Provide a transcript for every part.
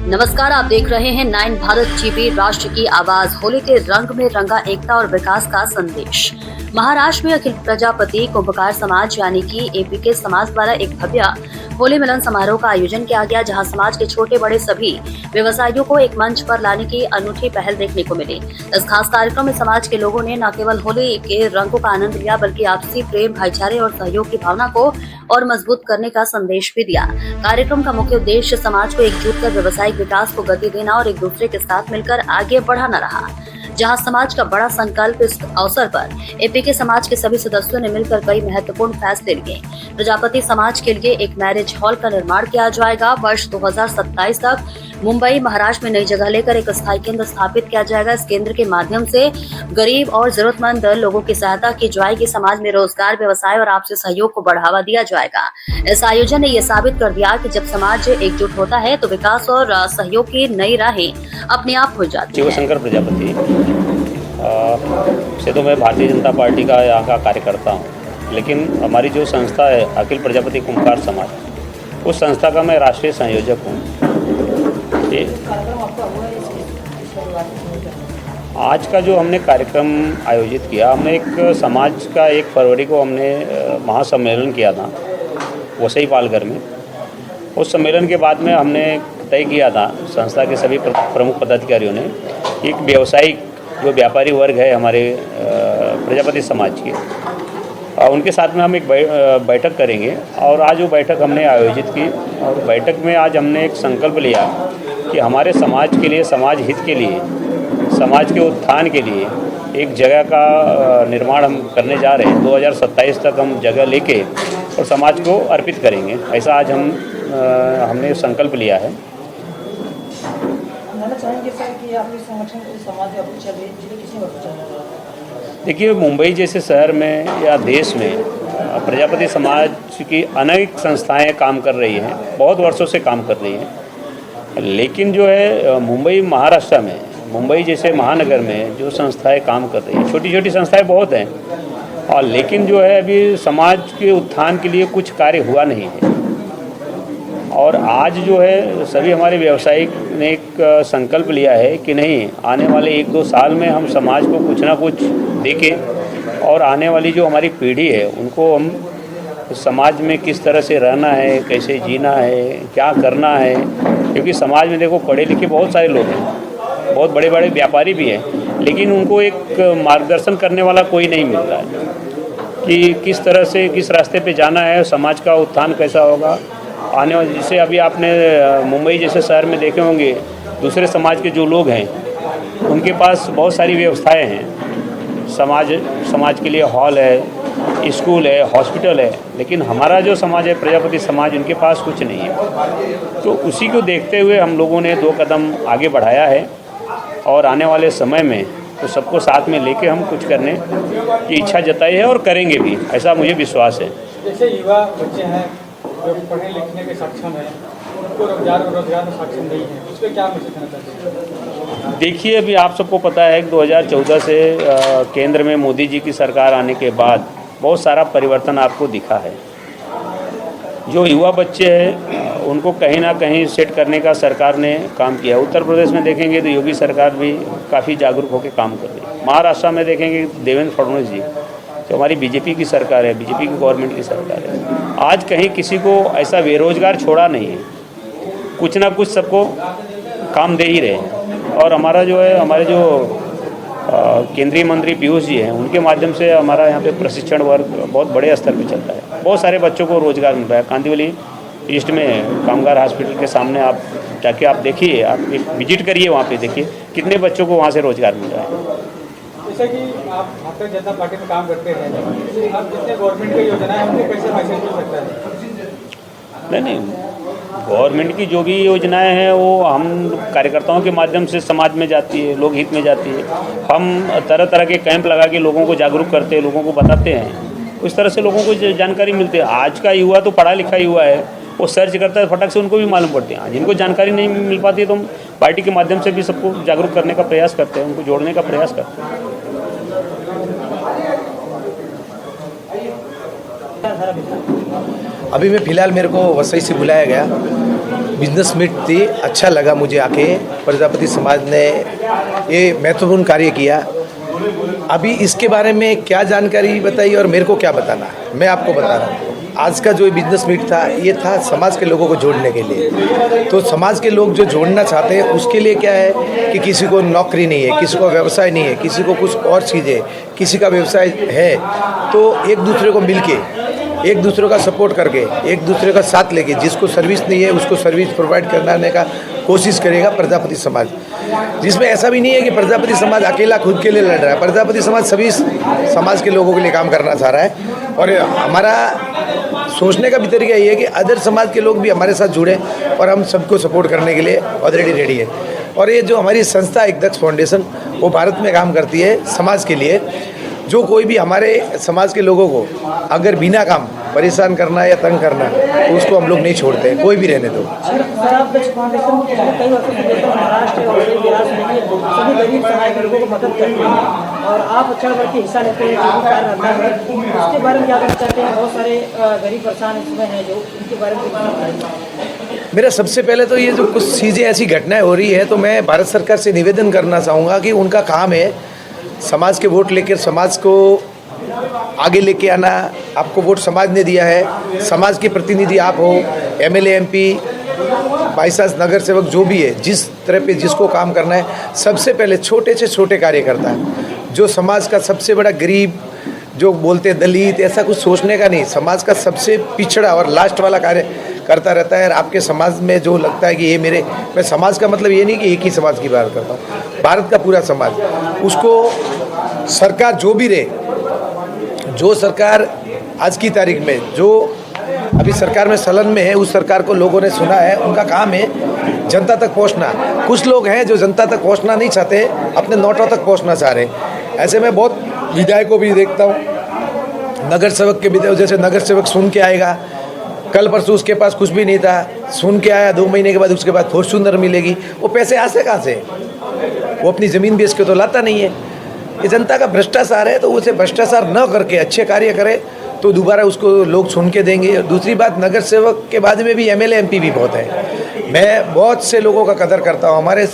नमस्कार, आप देख रहे हैं 9 भारत टीवी। राष्ट्र की आवाज। होली के रंग में रंगा एकता और विकास का संदेश। महाराष्ट्र में अखिल प्रजापति कुंभकार समाज यानी कि एपीके समाज द्वारा एक भव्य होली मिलन समारोह का आयोजन किया गया, जहां समाज के छोटे बड़े सभी व्यवसायियों को एक मंच पर लाने की अनूठी पहल देखने को मिली। इस खास कार्यक्रम में समाज के लोगों ने न केवल होली के रंगों का आनंद लिया, बल्कि आपसी प्रेम, भाईचारे और सहयोग की भावना को और मजबूत करने का संदेश भी दिया। कार्यक्रम का मुख्य उद्देश्य समाज को एकजुट कर व्यावसायिक विकास को गति देना और एक दूसरे के साथ मिलकर आगे बढ़ाना रहा। जहां समाज का बड़ा संकल्प। इस अवसर पर एपीके समाज के सभी सदस्यों ने मिलकर कई महत्वपूर्ण फैसले लिए। प्रजापति समाज के लिए एक मैरिज हॉल का निर्माण किया जाएगा। वर्ष 2027 तक मुंबई, महाराष्ट्र में नई जगह लेकर एक स्थायी केंद्र स्थापित किया जाएगा। इस केंद्र के माध्यम से गरीब और जरूरतमंद लोगों की सहायता की जाएगी। समाज में रोजगार, व्यवसाय और आपसी सहयोग को बढ़ावा दिया जाएगा। इस आयोजन ने यह साबित कर दिया कि जब समाज एकजुट होता है तो विकास और सहयोग की नई राहें अपने आप खुल जाती है। शिवशंकर प्रजापति से तो मैं भारतीय जनता पार्टी का यहाँ का कार्यकर्ता हूँ, लेकिन हमारी जो संस्था है अखिल प्रजापति कुंभकार समाज, उस संस्था का मैं राष्ट्रीय संयोजक हूँ। आज का जो हमने कार्यक्रम आयोजित किया, हमने एक समाज का 1 फरवरी को हमने महासम्मेलन किया था वसई पालघर में। उस सम्मेलन के बाद में हमने तय किया था संस्था के सभी प्रमुख पदाधिकारियों ने, एक व्यावसायिक जो व्यापारी वर्ग है हमारे प्रजापति समाज के, उनके साथ में हम एक बैठक करेंगे। और आज वो बैठक हमने आयोजित की और बैठक में आज हमने एक संकल्प लिया कि हमारे समाज के लिए, समाज हित के लिए, समाज के उत्थान के लिए एक जगह का निर्माण हम करने जा रहे हैं। 2027 तक हम जगह लेके और समाज को अर्पित करेंगे, ऐसा आज हमने संकल्प लिया है। देखिए, मुंबई जैसे शहर में या देश में प्रजापति समाज की अनेक संस्थाएं काम कर रही हैं, बहुत वर्षों से काम कर रही हैं। लेकिन जो है मुंबई, महाराष्ट्र में, मुंबई जैसे महानगर में जो संस्थाएं काम कर रही हैं, छोटी छोटी संस्थाएं बहुत हैं, और लेकिन जो है अभी समाज के उत्थान के लिए कुछ कार्य हुआ नहीं है। और आज जो है सभी हमारे व्यवसायिक ने एक संकल्प लिया है कि नहीं, आने वाले 1-2 साल में हम समाज को कुछ ना कुछ देखें और आने वाली जो हमारी पीढ़ी है उनको हम समाज में किस तरह से रहना है, कैसे जीना है, क्या करना है। क्योंकि समाज में देखो, पढ़े लिखे बहुत सारे लोग हैं, बहुत बड़े बड़े व्यापारी भी हैं, लेकिन उनको एक मार्गदर्शन करने वाला कोई नहीं मिल रहा है कि किस तरह से, किस रास्ते पे जाना है, समाज का उत्थान कैसा होगा आने वाले। जैसे अभी आपने मुंबई जैसे शहर में देखे होंगे, दूसरे समाज के जो लोग हैं उनके पास बहुत सारी व्यवस्थाएं हैं। समाज के लिए हॉल है, स्कूल है, हॉस्पिटल है, लेकिन हमारा जो समाज है प्रजापति समाज, उनके पास कुछ नहीं है। तो उसी को देखते हुए हम लोगों ने 2 कदम आगे बढ़ाया है और आने वाले समय में तो सबको साथ में लेके हम कुछ करने की इच्छा जताई है और करेंगे भी, ऐसा मुझे विश्वास है। जैसे युवा बच्चे हैं जो पढ़ने लिखने के सक्षम हैं, उनको रोजगार में सक्षम नहीं है, उस पर क्या मैसेज देना चाहते हैं? देखिए, अभी आप सबको पता है कि 2014 से केंद्र में मोदी जी की सरकार आने के बाद बहुत सारा परिवर्तन आपको दिखा है। जो युवा बच्चे हैं उनको कहीं ना कहीं सेट करने का सरकार ने काम किया। उत्तर प्रदेश में देखेंगे तो योगी सरकार भी काफ़ी जागरूक होकर काम कर रही है। महाराष्ट्र में देखेंगे देवेंद्र फडणवीस जी, जो हमारी बीजेपी की सरकार है, बीजेपी की गवर्नमेंट की सरकार है, आज कहीं किसी को ऐसा बेरोजगार छोड़ा नहीं है, कुछ ना कुछ सबको काम दे ही रहे हैं। और हमारा जो है, हमारे जो केंद्रीय मंत्री पीयूष जी हैं, उनके माध्यम से हमारा यहाँ पे प्रशिक्षण वर्ग बहुत बड़े स्तर पे चलता है। बहुत सारे बच्चों को रोजगार मिल रहा है। कांदिवली ईस्ट में कामगार हॉस्पिटल के सामने आप जाके आप देखिए, आप एक विजिट करिए, वहाँ पे देखिए कितने बच्चों को वहाँ से रोजगार मिल रहा है। जैसे कि आप भारतीय जनता पार्टी में काम करते हैं, आप जितने गवर्नमेंट की योजनाएं हैं उनको कैसे मैसेज मिल सकता है? नहीं, गवर्नमेंट की जो भी योजनाएं हैं वो हम कार्यकर्ताओं के माध्यम से समाज में जाती है, लोक हित में जाती है। हम तरह तरह के कैंप लगा के लोगों को जागरूक करते हैं, लोगों को बताते हैं, उस तरह से लोगों को जानकारी मिलती है। आज का युवा तो पढ़ा लिखा युवा है, वो सर्च करता है, फटक से उनको भी मालूम पड़ते हैं। जिनको जानकारी नहीं मिल पाती है तो हम पार्टी के माध्यम से भी सबको जागरूक करने का प्रयास करते हैं, उनको जोड़ने का प्रयास करते हैं। अभी मैं फ़िलहाल, मेरे को वसई से बुलाया गया बिजनेस मीट थी, अच्छा लगा मुझे आके। प्रजापति समाज ने ये महत्वपूर्ण कार्य किया। अभी इसके बारे में क्या जानकारी बताई और मेरे को क्या बताना, मैं आपको बता रहा हूँ। आज का जो बिजनेस मीट था, ये था समाज के लोगों को जोड़ने के लिए। तो समाज के लोग जो जोड़ना चाहते हैं उसके लिए क्या है कि किसी को नौकरी नहीं है, किसी को व्यवसाय नहीं है, किसी को कुछ और चीज़ें, किसी का व्यवसाय है, तो एक दूसरे को मिलके, एक दूसरे का सपोर्ट करके, एक दूसरे का साथ लेके, जिसको सर्विस नहीं है उसको सर्विस प्रोवाइड कराने का कोशिश करेगा प्रजापति समाज। जिसमें ऐसा भी नहीं है कि प्रजापति समाज अकेला खुद के लिए लड़ रहा है। प्रजापति समाज सभी समाज के लोगों के लिए काम करना चाह रहा है और हमारा सोचने का भी तरीका ये है कि अदर समाज के लोग भी हमारे साथ जुड़े और हम सबको सपोर्ट करने के लिए ऑलरेडी रेडी है। और ये जो हमारी संस्था एक दक्ष फाउंडेशन, वो भारत में काम करती है समाज के लिए। जो कोई भी हमारे समाज के लोगों को अगर बिना काम परेशान करना या तंग करना, तो उसको हम लोग नहीं छोड़ते, कोई भी रहने दो। सर, आप दक्ष फाउंडेशन कई वर्षों से लेकर महाराष्ट्र और बिहार से लेकर सभी गरीब समाज के लोगों को मदद करते हैं और आप चढ़ बढ़ के हिस्सा लेते हैं, जो भी कार्य रहता है उसके बारे में क्या कहना चाहते हैं? बहुत सारे गरीब परेशान इसमें हैं, जो उनके बारे में बताइए। मेरा सबसे पहले तो ये जो कुछ चीज़ें ऐसी घटनाएं हो रही है, तो मैं भारत सरकार से निवेदन करना चाहूँगा कि उनका काम है समाज के वोट लेकर समाज को आगे लेके आना। आपको वोट समाज ने दिया है, समाज के प्रतिनिधि आप हो, एमएलए एमपी बाईसास नगर सेवक जो भी है, जिस तरह पे जिसको काम करना है, सबसे पहले छोटे से छोटे कार्य करता है। जो समाज का सबसे बड़ा गरीब, जो बोलते हैं दलित, ऐसा कुछ सोचने का नहीं, समाज का सबसे पिछड़ा और लास्ट वाला कार्य करता रहता है। और आपके समाज में जो लगता है कि ये मैं समाज का मतलब ये नहीं कि एक ही समाज की बात करता हूँ, भारत का पूरा समाज, उसको सरकार जो भी रहे, जो सरकार आज की तारीख में जो अभी सरकार में सलन में है, उस सरकार को लोगों ने सुना है, उनका काम है जनता तक पहुंचना। कुछ लोग हैं जो जनता तक पहुंचना नहीं चाहते, अपने नोटों तक पहुंचना चाह रहे हैं। ऐसे में बहुत विधायकों भी देखता हूँ, नगर सेवक के विधायक, जैसे नगर सेवक सुन के आएगा, कल परसों उसके पास कुछ भी नहीं था, सुन के आया, 2 महीने के बाद उसके बाद फॉर्च्यूनर मिलेगी। वो पैसे आ से कहाँ से? वो अपनी ज़मीन बेच के तो लाता नहीं है। ये जनता का भ्रष्टाचार है, तो उसे भ्रष्टाचार न करके अच्छे कार्य करे तो दोबारा उसको लोग सुन के देंगे। दूसरी बात, नगर सेवक के बाद में भी एमएलए एमपी भी बहुत है। मैं बहुत से लोगों का कदर करता हूँ। हमारे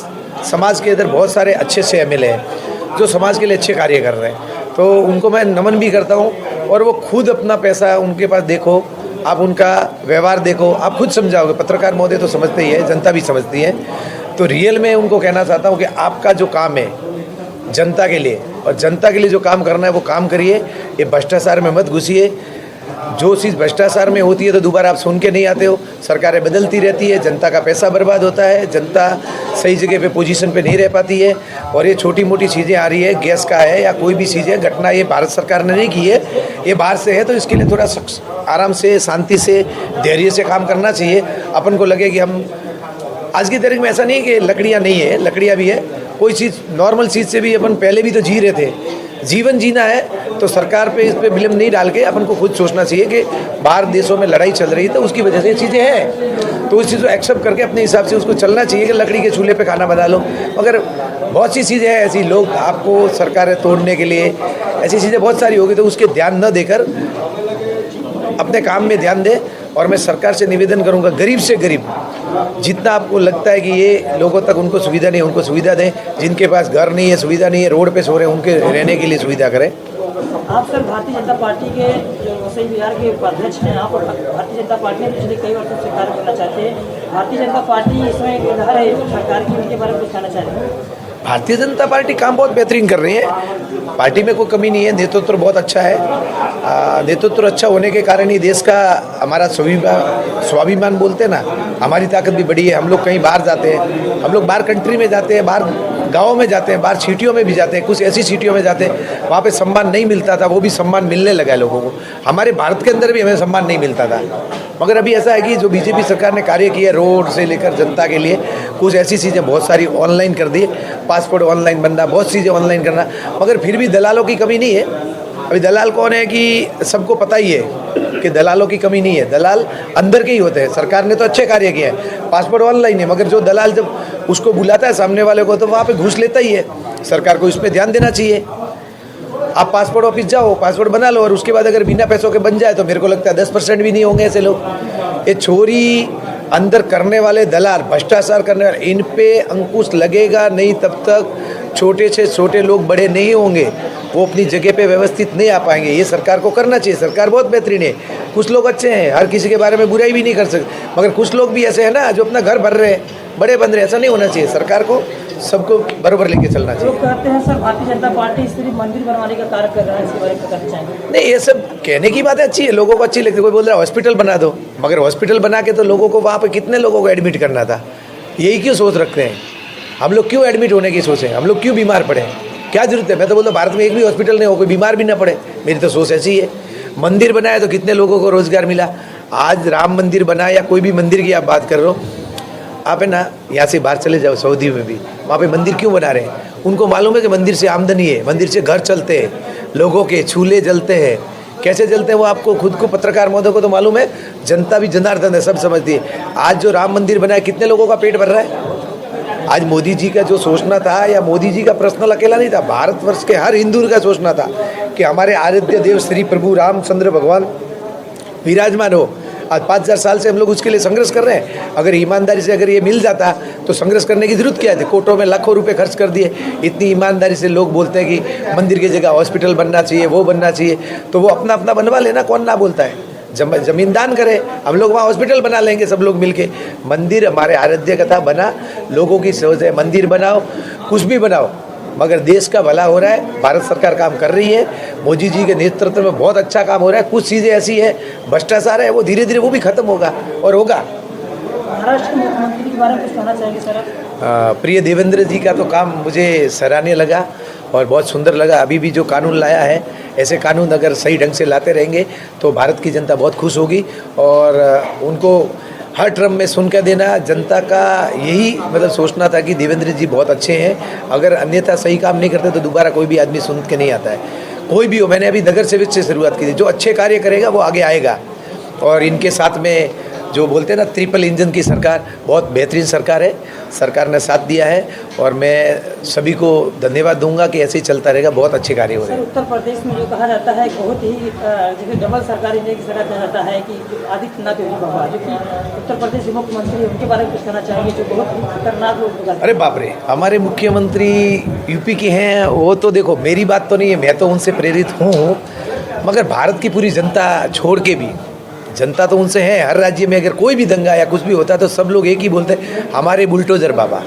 समाज के इधर बहुत सारे अच्छे से एमएलए हैं जो समाज के लिए अच्छे कार्य कर रहे हैं, तो उनको मैं नमन भी करता हूँ। और वो खुद अपना पैसा उनके पास देखो, आप उनका व्यवहार देखो, आप खुद समझाओगे। पत्रकार महोदय तो समझते ही है, जनता भी समझती है। तो रियल में उनको कहना चाहता हूँ कि आपका जो काम है जनता के लिए, और जनता के लिए जो काम करना है वो काम करिए। ये भ्रष्टाचार में मत घुसिए। जो चीज़ भ्रष्टाचार में होती है तो दोबारा आप सुन के नहीं आते हो। सरकारें बदलती रहती है, जनता का पैसा बर्बाद होता है, जनता सही जगह पे पोजीशन पे नहीं रह पाती है। और ये छोटी मोटी चीज़ें आ रही है, गैस का है या कोई भी चीज़ है, घटना ये भारत सरकार ने नहीं की है, ये बाहर से है। तो इसके लिए थोड़ा आराम से, शांति से, धैर्य से काम करना चाहिए। अपन को लगे कि हम आज की तारीख में ऐसा नहीं है कि लकड़ियाँ नहीं है, लकड़ियाँ भी है। कोई चीज़ नॉर्मल चीज़ से भी अपन पहले भी तो जी रहे थे। जीवन जीना है तो सरकार पे इस पे विलम्ब नहीं डाल के अपन को खुद सोचना चाहिए कि बाहर देशों में लड़ाई चल रही है तो उसकी वजह से ये चीज़ें हैं, तो उस चीज़ को एक्सेप्ट करके अपने हिसाब से उसको चलना चाहिए कि लकड़ी के चूल्हे पे खाना बना लो। मगर बहुत सी चीज़ें हैं ऐसी, लोग आपको सरकारें तोड़ने के लिए ऐसी चीज़ें बहुत सारी होगी, तो उसके ध्यान न देकर अपने काम में ध्यान दें। और मैं सरकार से निवेदन करूंगा, गरीब से गरीब जितना आपको लगता है कि ये लोगों तक उनको सुविधा नहीं, उनको सुविधा दें। जिनके पास घर नहीं है, सुविधा नहीं है, रोड पे सो रहे हैं, उनके रहने के लिए सुविधा करें। आप सर भारतीय जनता पार्टी के जो वसई बिहार के उपाध्यक्ष हैं, आप भारतीय जनता पार्टी में पिछले कई वर्षों से कार्य करना चाहते हैं। भारतीय जनता पार्टी इसमें एक लहर है सरकार की, उनके बारे में कुछ कहना चाहते हैं? भारतीय जनता पार्टी काम बहुत बेहतरीन कर रही है, पार्टी में कोई कमी नहीं है, नेतृत्व बहुत अच्छा है। नेतृत्व अच्छा होने के कारण ही देश का हमारा स्वाभिमान बोलते हैं ना, हमारी ताकत भी बड़ी है। हम लोग कहीं बाहर जाते हैं, हम लोग बाहर कंट्री में जाते हैं, बाहर गाँव में जाते हैं, बाहर सिटियों में भी जाते हैं, कुछ ऐसी सिटियों में जाते हैं वहाँ पे सम्मान नहीं मिलता था, वो भी सम्मान मिलने लगा है लोगों को। हमारे भारत के अंदर भी हमें सम्मान नहीं मिलता था, मगर अभी ऐसा है कि जो बीजेपी सरकार ने कार्य किया, रोड से लेकर जनता के लिए कुछ ऐसी चीज़ें बहुत सारी ऑनलाइन कर दी, पासपोर्ट ऑनलाइन बनना, बहुत चीज़ें ऑनलाइन करना। मगर फिर भी दलालों की कमी नहीं है। अभी दलाल कौन है कि सबको पता ही है कि दलालों की कमी नहीं है, दलाल अंदर के ही होते हैं। सरकार ने तो अच्छे कार्य किए हैं, पासपोर्ट ऑनलाइन है, मगर जो दलाल जब उसको बुलाता है सामने वाले को तो वहाँ पे घूस लेता ही है। सरकार को इस पर ध्यान देना चाहिए। आप पासपोर्ट ऑफिस जाओ, पासपोर्ट बना लो, और उसके बाद अगर बिना पैसों के बन जाए तो मेरे को लगता है 10% भी नहीं होंगे ऐसे लोग। ये चोरी अंदर करने वाले दलाल, भ्रष्टाचार करने वाले, इन पे अंकुश लगेगा नहीं तब तक छोटे से छोटे लोग बड़े नहीं होंगे, वो अपनी जगह पे व्यवस्थित नहीं आ पाएंगे। ये सरकार को करना चाहिए। सरकार बहुत बेहतरीन है, कुछ लोग अच्छे हैं, हर किसी के बारे में बुराई भी नहीं कर सकते, मगर कुछ लोग भी ऐसे हैं ना जो अपना घर भर रहे हैं, बड़े बन रहे हैं। ऐसा नहीं होना चाहिए। सरकार को सबको बराबर लेके चलना चाहिए। लोग कहते हैं सर भारतीय जनता पार्टी सिर्फ मंदिर बनवाने का कार्य कर रहा है, इसके बारे में करना चाहेंगे? नहीं, ये सब कहने की बात अच्छी है, लोगों को अच्छी लगती है। कोई बोल रहा है हॉस्पिटल बना दो, मगर हॉस्पिटल बना के तो लोगों को वहाँ पे कितने लोगों को एडमिट करना था। यही क्यों सोच रखते हैं हम लोग? क्यों एडमिट होने की सोचें? हम लोग क्यों बीमार पड़े? क्या जरूरत है? मैं तो बोलता हूँ भारत में एक भी हॉस्पिटल नहीं हो, कोई बीमार भी ना पड़े। मेरी तो सोच ऐसी है। मंदिर बनाया तो कितने लोगों को रोजगार मिला। आज राम मंदिर बना या कोई भी मंदिर की आप बात कर रहे हो, आप है ना यहाँ से बाहर चले जाओ, सऊदी में भी वहाँ पे मंदिर क्यों बना रहे हैं? उनको मालूम है कि मंदिर से आमदनी है, मंदिर से घर चलते हैं, लोगों के चूल्हे जलते हैं। कैसे जलते हैं वो आपको खुद को, पत्रकार महोदय को तो मालूम है, जनता भी जनार्दन है, सब समझती है। आज जो राम मंदिर बना है, कितने लोगों का पेट भर रहा है? आज मोदी जी का जो सोचना था, या मोदी जी का पर्सनल अकेला नहीं था, भारतवर्ष के हर हिंदू का सोचना था कि हमारे आराध्य देव श्री प्रभु रामचंद्र भगवान विराजमान हो। आज 5000 साल से हम लोग उसके लिए संघर्ष कर रहे हैं। अगर ईमानदारी से अगर ये मिल जाता तो संघर्ष करने की जरूरत क्या थी? कोर्टों में लाखों रुपए खर्च कर दिए। इतनी ईमानदारी से लोग बोलते हैं कि मंदिर की जगह हॉस्पिटल बनना चाहिए, वो बनना चाहिए, तो वो अपना अपना बनवा लेना, कौन ना बोलता है? जमीन दान करें, हम लोग वहाँ हॉस्पिटल बना लेंगे सब लोग मिलके। मंदिर हमारे आराध्य कथा बना, लोगों की सोच है मंदिर बनाओ, कुछ भी बनाओ, मगर देश का भला हो रहा है। भारत सरकार काम कर रही है, मोदी जी के नेतृत्व में बहुत अच्छा काम हो रहा है। कुछ चीज़ें ऐसी है, भ्रष्टाचार है, वो धीरे धीरे वो भी खत्म होगा और होगा। महाराष्ट्र के मुख्यमंत्री के बारे में कुछ कहना चाहेंगे सर आप? प्रिय देवेंद्र जी का तो काम मुझे सराहनीय लगा और बहुत सुंदर लगा। अभी भी जो कानून लाया है, ऐसे कानून अगर सही ढंग से लाते रहेंगे तो भारत की जनता बहुत खुश होगी। और उनको हर टर्म में सुन कर देना, जनता का यही मतलब सोचना था कि देवेंद्र जी बहुत अच्छे हैं। अगर अन्यथा सही काम नहीं करते तो दोबारा कोई भी आदमी सुन के नहीं आता है, कोई भी हो। मैंने अभी नगर सेवक से शुरुआत की थी, जो अच्छे कार्य करेगा वो आगे आएगा। और इनके साथ में जो बोलते हैं ना, ट्रिपल इंजन की सरकार, बहुत बेहतरीन सरकार है, सरकार ने साथ दिया है। और मैं सभी को धन्यवाद दूंगा कि ऐसे ही चलता रहेगा, बहुत अच्छे कार्य हो रहे सर हैं। उत्तर प्रदेश में जो कहा जाता है बहुत ही जैसे डबल सरकारी ने की तरह कहा जाता है कि जो आदित्यनाथ योगी बाबा जो कि उत्तर प्रदेश के मुख्यमंत्री, उनके बारे में कुछ कहना चाहेंगे? जो बहुत ही खतरनाक लोग। अरे बाप रे, हमारे मुख्यमंत्री यूपी के हैं, वो तो देखो, मेरी बात तो नहीं है, मैं तो उनसे प्रेरित हूँ, मगर भारत की पूरी जनता छोड़ के भी, जनता तो उनसे है। हर राज्य में अगर कोई भी दंगा या कुछ भी होता है तो सब लोग एक ही बोलते हैं, हमारे बुलडोजर बाबा।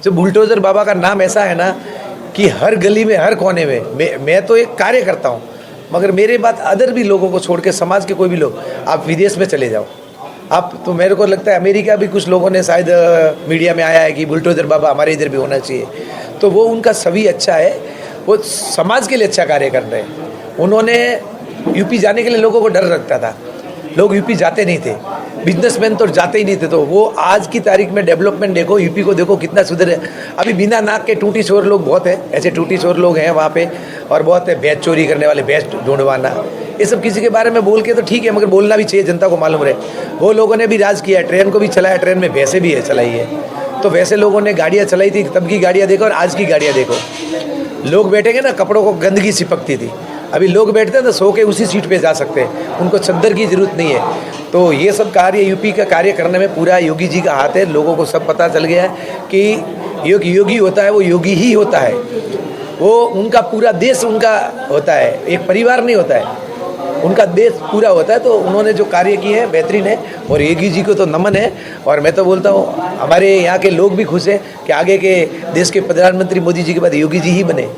जो बुलडोजर बाबा का नाम ऐसा है ना कि हर गली में, हर कोने में, मैं तो एक कार्य करता हूँ, मगर मेरे बात अदर भी लोगों को छोड़ के, समाज के कोई भी लोग, आप विदेश में चले जाओ, आप तो मेरे को लगता है अमेरिका भी कुछ लोगों ने शायद मीडिया में आया है कि बुलडोजर बाबा हमारे इधर भी होना चाहिए। तो वो उनका सभी अच्छा है, वो समाज के लिए अच्छा कार्य कर रहे हैं। उन्होंने यूपी जाने के लिए लोगों को डर लगता था, लोग यूपी जाते नहीं थे, बिजनेसमैन तो जाते ही नहीं थे। तो वो आज की तारीख में डेवलपमेंट देखो, यूपी को देखो कितना सुधर है। अभी बिना नाक के टूटी चोर लोग बहुत हैं, ऐसे टूटी चोर लोग हैं वहाँ पे, और बहुत है भैंस चोरी करने वाले, भैंस ढूंढवाना, ये सब किसी के बारे में बोल के तो ठीक है, मगर बोलना भी चाहिए, जनता को मालूम रहे। वो लोगों ने भी राज किया है, ट्रेन को भी चलाया, ट्रेन में भैंसें भी है चलाई है। तो वैसे लोगों ने गाड़ियाँ चलाई थी, तब की गाड़ियाँ देखो और आज की गाड़ियाँ देखो। लोग बैठेंगे ना, कपड़ों को गंदगी चिपकती थी, अभी लोग बैठते हैं तो सो के उसी सीट पे जा सकते हैं, उनको चद्दर की जरूरत नहीं है। तो ये सब कार्य, यूपी का कार्य करने में पूरा योगी जी का हाथ है। लोगों को सब पता चल गया है कि योगी होता है वो योगी ही होता है, वो उनका पूरा देश उनका होता है, एक परिवार नहीं होता है, उनका देश पूरा होता है। तो उन्होंने जो कार्य किए हैं बेहतरीन है, और योगी जी को तो नमन है। और मैं तो बोलता हूँ हमारे यहाँ के लोग भी खुश हैं कि आगे के देश के प्रधानमंत्री मोदी जी के बाद योगी जी ही बने।